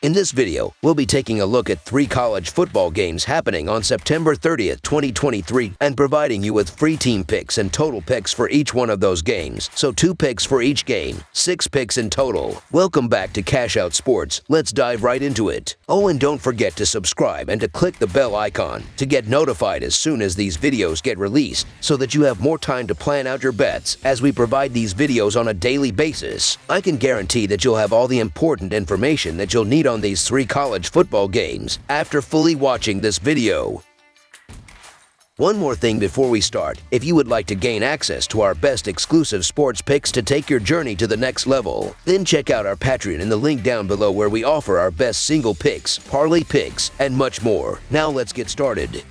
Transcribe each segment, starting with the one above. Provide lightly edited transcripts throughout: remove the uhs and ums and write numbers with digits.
In this video, we'll be taking a look at 3 college football games happening on September 30th, 2023, and providing you with free team picks and total picks for each one of those games. So 2 picks for each game, 6 picks in total. Welcome back to Cash Out Sports. Let's dive right into it. Oh, and don't forget to subscribe and to click the bell icon to get notified as soon as these videos get released, so that you have more time to plan out your bets as we provide these videos on a daily basis. I can guarantee that you'll have all the important information that you'll need on these 3 college football games after fully watching this video. One more thing before we start. If you would like to gain access to our best exclusive sports picks to take your journey to the next level, then check out our Patreon in the link down below, where we offer our best single picks, parlay picks, and much more. Now let's get started.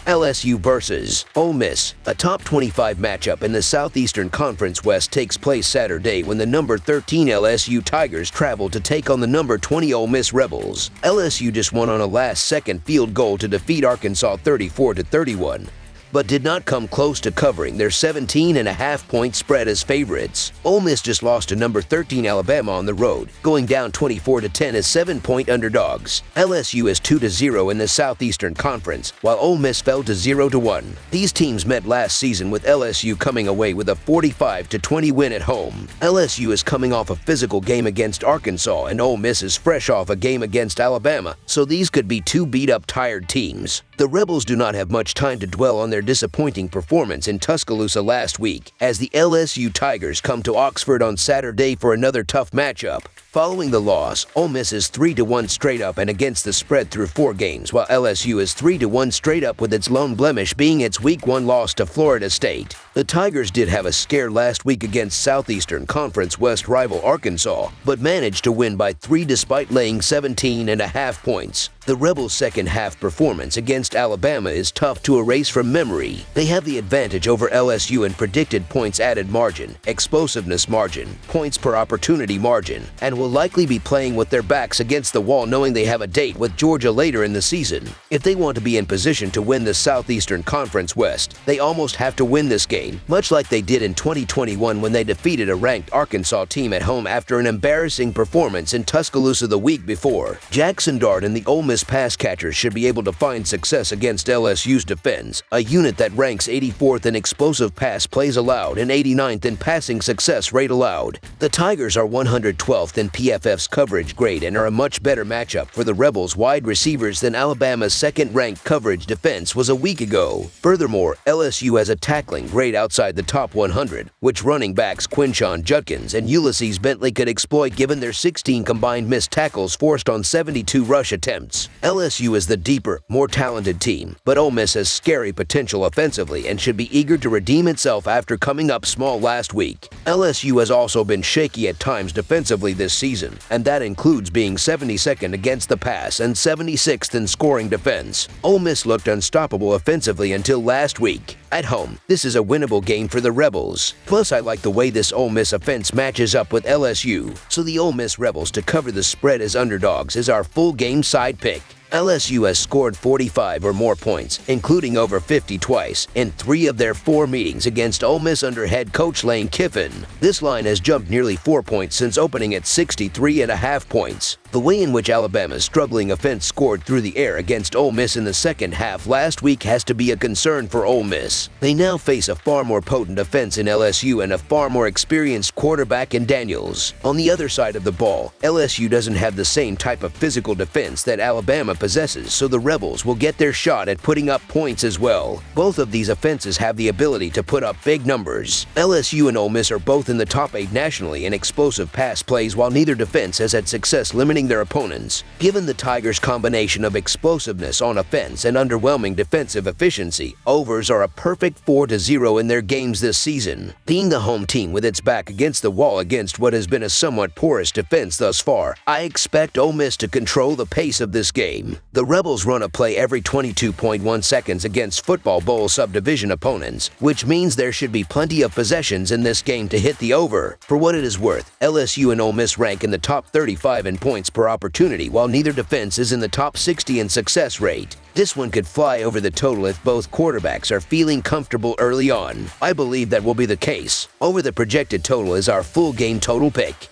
LSU versus Ole Miss. A top 25 matchup in the Southeastern Conference West takes place Saturday when the number 13 LSU Tigers travel to take on the number 20 Ole Miss Rebels. LSU just won on a last-second field goal to defeat Arkansas 34-31. but did not come close to covering their 17.5-point spread as favorites. Ole Miss just lost to number 13 Alabama on the road, going down 24-10 as 7-point underdogs. LSU is 2-0 in the Southeastern Conference, while Ole Miss fell to 0-1. These teams met last season, with LSU coming away with a 45-20 win at home. LSU is coming off a physical game against Arkansas, and Ole Miss is fresh off a game against Alabama, so these could be 2 beat-up, tired teams. The Rebels do not have much time to dwell on their disappointing performance in Tuscaloosa last week, as the LSU Tigers come to Oxford on Saturday for another tough matchup. Following the loss, Ole Miss is 3-1 straight up and against the spread through 4 games, while LSU is 3-1 straight up, with its lone blemish being its Week 1 loss to Florida State. The Tigers did have a scare last week against Southeastern Conference West rival Arkansas, but managed to win by 3 despite laying 17.5 points. The Rebels' second-half performance against Alabama is tough to erase from memory. They have the advantage over LSU in predicted points added margin, explosiveness margin, points per opportunity margin, and will likely be playing with their backs against the wall, knowing they have a date with Georgia later in the season. If they want to be in position to win the Southeastern Conference West, they almost have to win this game, much like they did in 2021 when they defeated a ranked Arkansas team at home after an embarrassing performance in Tuscaloosa the week before. Jackson Dart and the Ole Miss pass catchers should be able to find success against LSU's defense, a unit that ranks 84th in explosive pass plays allowed and 89th in passing success rate allowed. The Tigers are 112th in PFF's coverage grade and are a much better matchup for the Rebels' wide receivers than Alabama's second-ranked coverage defense was a week ago. Furthermore, LSU has a tackling grade outside the top 100, which running backs Quinshon Judkins and Ulysses Bentley could exploit given their 16 combined missed tackles forced on 72 rush attempts. LSU is the deeper, more talented team, but Ole Miss has scary potential offensively and should be eager to redeem itself after coming up small last week. LSU has also been shaky at times defensively this season, and that includes being 72nd against the pass and 76th in scoring defense. Ole Miss looked unstoppable offensively until last week. At home, this is a winnable game for the Rebels. Plus, I like the way this Ole Miss offense matches up with LSU, so the Ole Miss Rebels to cover the spread as underdogs is our full game side pick. LSU has scored 45 or more points, including over 50 twice, in 3 of their 4 meetings against Ole Miss under head coach Lane Kiffin. This line has jumped nearly 4 points since opening at 63.5 points. The way in which Alabama's struggling offense scored through the air against Ole Miss in the second half last week has to be a concern for Ole Miss. They now face a far more potent offense in LSU and a far more experienced quarterback in Daniels. On the other side of the ball, LSU doesn't have the same type of physical defense that Alabama possesses, so the Rebels will get their shot at putting up points as well. Both of these offenses have the ability to put up big numbers. LSU and Ole Miss are both in the top 8 nationally in explosive pass plays, while neither defense has had success limiting their opponents. Given the Tigers' combination of explosiveness on offense and underwhelming defensive efficiency, overs are a perfect 4-0 in their games this season. Being the home team with its back against the wall against what has been a somewhat porous defense thus far, I expect Ole Miss to control the pace of this game. The Rebels run a play every 22.1 seconds against Football Bowl subdivision opponents, which means there should be plenty of possessions in this game to hit the over. For what it is worth, LSU and Ole Miss rank in the top 35 in points per opportunity, while neither defense is in the top 60 in success rate. This one could fly over the total if both quarterbacks are feeling comfortable early on. I believe that will be the case. Over the projected total is our full game total pick.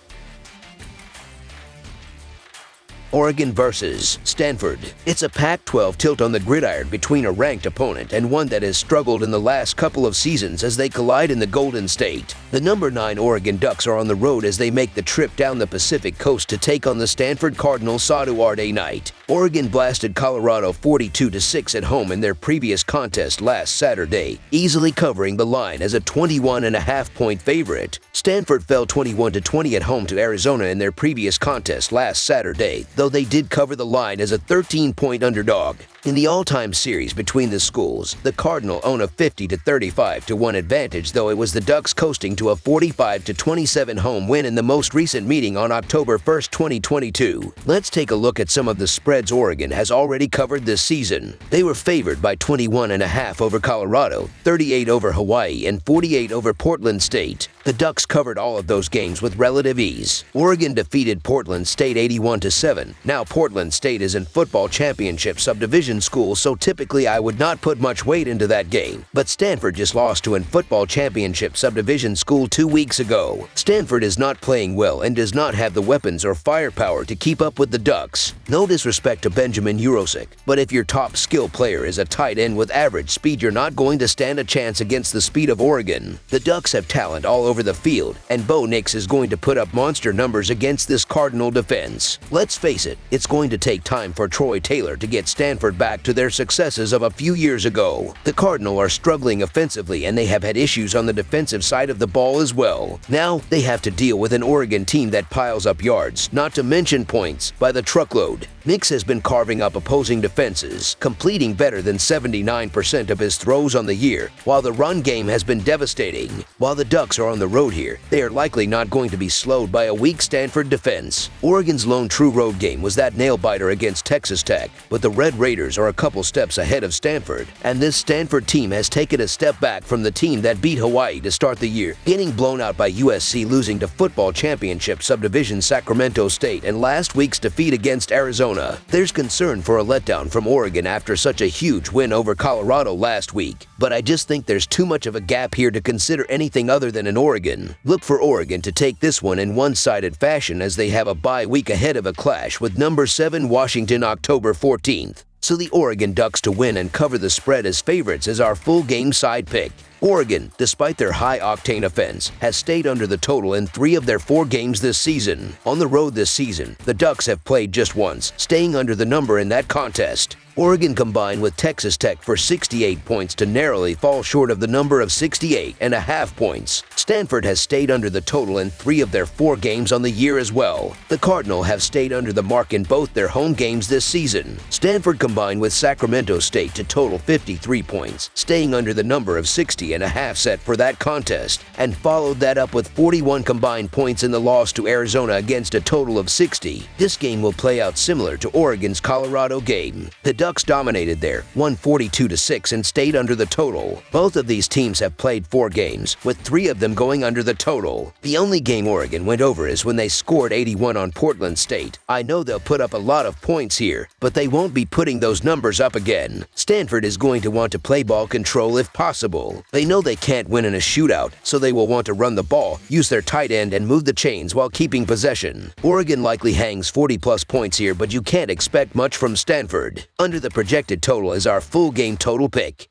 Oregon versus Stanford. It's a Pac-12 tilt on the gridiron between a ranked opponent and one that has struggled in the last couple of seasons as they collide in the Golden State. The number 9 Oregon Ducks are on the road as they make the trip down the Pacific Coast to take on the Stanford Cardinals Saturday night. Oregon blasted Colorado 42-6 at home in their previous contest last Saturday, easily covering the line as a 21.5-point favorite. Stanford fell 21-20 at home to Arizona in their previous contest last Saturday, though they did cover the line as a 13-point underdog. In the all-time series between the schools, the Cardinals own a 50-35-1 advantage, though it was the Ducks coasting to a 45-27 home win in the most recent meeting on October 1, 2022. Let's take a look at some of the spreads Oregon has already covered this season. They were favored by 21.5 over Colorado, 38 over Hawaii, and 48 over Portland State. The Ducks covered all of those games with relative ease. Oregon defeated Portland State 81-7. Now Portland State is in football championship subdivision school, so typically I would not put much weight into that game. But Stanford just lost to an football championship subdivision school 2 weeks ago. Stanford is not playing well and does not have the weapons or firepower to keep up with the Ducks. No disrespect to Benjamin Urosic, but if your top skill player is a tight end with average speed, you're not going to stand a chance against the speed of Oregon. The Ducks have talent all over the field, and Bo Nix is going to put up monster numbers against this Cardinal defense. Let's face it, it's going to take time for Troy Taylor to get Stanford back to their successes of a few years ago. The Cardinals are struggling offensively, and they have had issues on the defensive side of the ball as well. Now, they have to deal with an Oregon team that piles up yards, not to mention points, by the truckload. Nix has been carving up opposing defenses, completing better than 79% of his throws on the year, while the run game has been devastating. While the Ducks are on the road here, they are likely not going to be slowed by a weak Stanford defense. Oregon's lone true road game was that nail-biter against Texas Tech, but the Red Raiders are a couple steps ahead of Stanford, and this Stanford team has taken a step back from the team that beat Hawaii to start the year, getting blown out by USC, losing to football championship subdivision Sacramento State, and last week's defeat against Arizona. There's concern for a letdown from Oregon after such a huge win over Colorado last week, but I just think there's too much of a gap here to consider anything other than an Oregon. Look for Oregon to take this one in one-sided fashion as they have a bye week ahead of a clash with number 7 Washington October 14th. So the Oregon Ducks to win and cover the spread as favorites is our full game side pick. Oregon, despite their high-octane offense, has stayed under the total in 3 of their 4 games this season. On the road this season, the Ducks have played just once, staying under the number in that contest. Oregon combined with Texas Tech for 68 points to narrowly fall short of the number of 68.5 points. Stanford has stayed under the total in 3 of their 4 games on the year as well. The Cardinals have stayed under the mark in both their home games this season. Stanford combined with Sacramento State to total 53 points, staying under the number of 60.5 set for that contest, and followed that up with 41 combined points in the loss to Arizona against a total of 60. This game will play out similar to Oregon's Colorado game. The Ducks dominated there, won 42-6 and stayed under the total. Both of these teams have played 4 games, with 3 of them going under the total. The only game Oregon went over is when they scored 81 on Portland State. I know they'll put up a lot of points here, but they won't be putting those numbers up again. Stanford is going to want to play ball control if possible. They know they can't win in a shootout, so they will want to run the ball, use their tight end, and move the chains while keeping possession. Oregon likely hangs 40-plus points here, but you can't expect much from Stanford. Under the projected total is our full game total pick.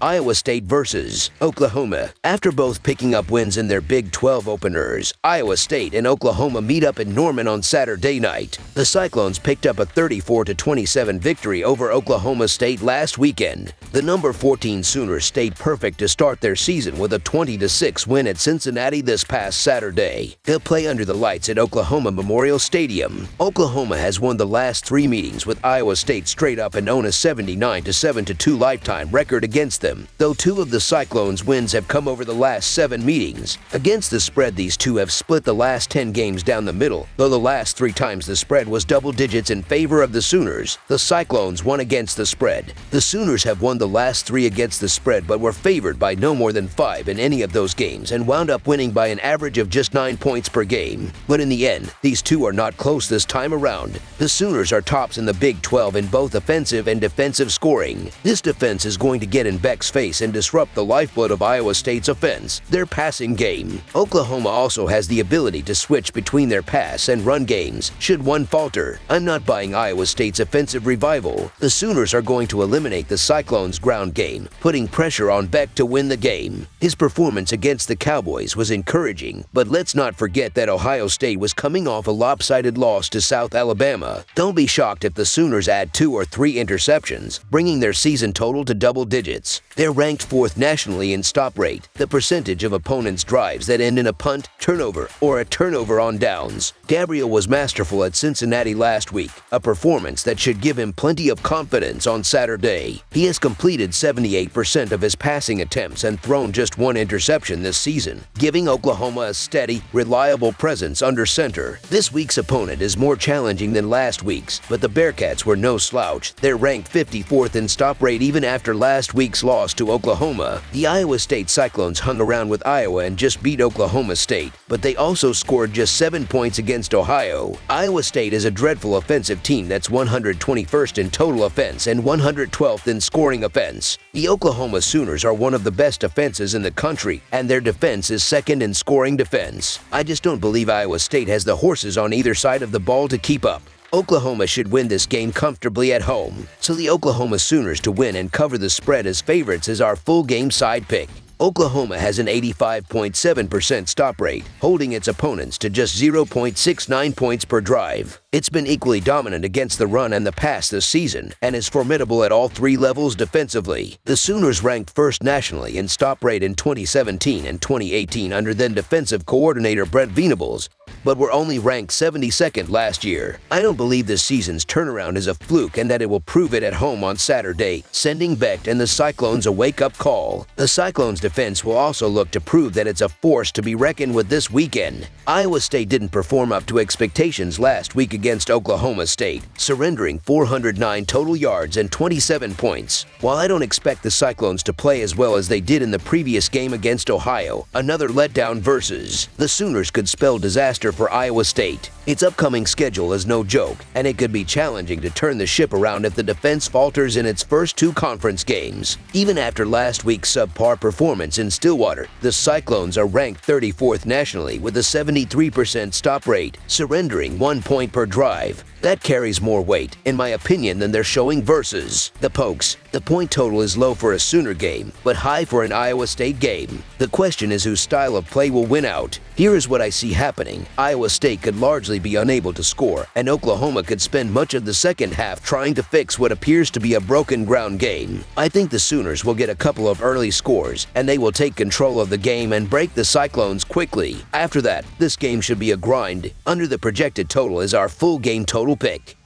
Iowa State versus Oklahoma. After both picking up wins in their Big 12 openers, Iowa State and Oklahoma meet up in Norman on Saturday night. The Cyclones picked up a 34-27 victory over Oklahoma State last weekend. The number 14 Sooners stayed perfect to start their season with a 20-6 win at Cincinnati this past Saturday. They'll play under the lights at Oklahoma Memorial Stadium. Oklahoma has won the last 3 meetings with Iowa State straight up and own a 79-7-2 lifetime record against them, though 2 of the Cyclones' wins have come over the last 7 meetings. Against the spread, these 2 have split the last 10 games down the middle, though the last 3 times the spread was double digits in favor of the Sooners. The Cyclones won against the spread. The Sooners have won the last 3 against the spread, but were favored by no more than 5 in any of those games and wound up winning by an average of just 9 points per game. But in the end, these 2 are not close this time around. The Sooners are tops in the Big 12 in both offensive and defensive scoring. This defense is going to get in Beck's quarterbacks face and disrupt the lifeblood of Iowa State's offense, their passing game. Oklahoma also has the ability to switch between their pass and run games should one falter. I'm not buying Iowa State's offensive revival. The Sooners are going to eliminate the Cyclones' ground game, putting pressure on Beck to win the game. His performance against the Cowboys was encouraging, but let's not forget that Ohio State was coming off a lopsided loss to South Alabama. Don't be shocked if the Sooners add 2 or 3 interceptions, bringing their season total to double digits. They're ranked 4th nationally in stop rate, the percentage of opponents' drives that end in a punt, turnover, or a turnover on downs. Gabriel was masterful at Cincinnati last week, a performance that should give him plenty of confidence on Saturday. He has completed 78% of his passing attempts and thrown just 1 interception this season, giving Oklahoma a steady, reliable presence under center. This week's opponent is more challenging than last week's, but the Bearcats were no slouch. They're ranked 54th in stop rate even after last week's loss to Oklahoma. The Iowa State Cyclones hung around with Iowa and just beat Oklahoma State, but they also scored just 7 points against Ohio. Iowa State is a dreadful offensive team that's 121st in total offense and 112th in scoring offense. The Oklahoma Sooners are one of the best offenses in the country, and their defense is 2nd in scoring defense. I just don't believe Iowa State has the horses on either side of the ball to keep up. Oklahoma should win this game comfortably at home, so the Oklahoma Sooners to win and cover the spread as favorites is our full game side pick. Oklahoma has an 85.7% stop rate, holding its opponents to just 0.69 points per drive. It's been equally dominant against the run and the pass this season, and is formidable at all 3 levels defensively. The Sooners ranked 1st nationally in stop rate in 2017 and 2018 under then defensive coordinator Brent Venables, but were only ranked 72nd last year. I don't believe this season's turnaround is a fluke and that it will prove it at home on Saturday, sending Beck and the Cyclones a wake-up call. The Cyclones' defense will also look to prove that it's a force to be reckoned with this weekend. Iowa State didn't perform up to expectations last week against Oklahoma State, surrendering 409 total yards and 27 points. While I don't expect the Cyclones to play as well as they did in the previous game against Ohio, another letdown versus, the Sooners could spell disaster for Iowa State. Its upcoming schedule is no joke, and it could be challenging to turn the ship around if the defense falters in its first 2 conference games. Even after last week's subpar performance in Stillwater, the Cyclones are ranked 34th nationally with a 73% stop rate, surrendering 1 point per drive. That carries more weight, in my opinion, than they're showing versus the Pokes. The point total is low for a Sooner game, but high for an Iowa State game. The question is whose style of play will win out. Here is what I see happening. Iowa State could largely be unable to score, and Oklahoma could spend much of the second half trying to fix what appears to be a broken ground game. I think the Sooners will get a couple of early scores, and they will take control of the game and break the Cyclones quickly. After that, this game should be a grind. Under the projected total is our full game total pick.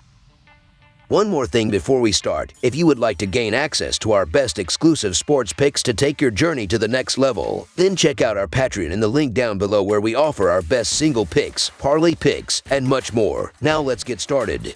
One more thing before we start. If you would like to gain access to our best exclusive sports picks to take your journey to the next level, then check out our Patreon in the link down below where we offer our best single picks, parlay picks, and much more. Now let's get started.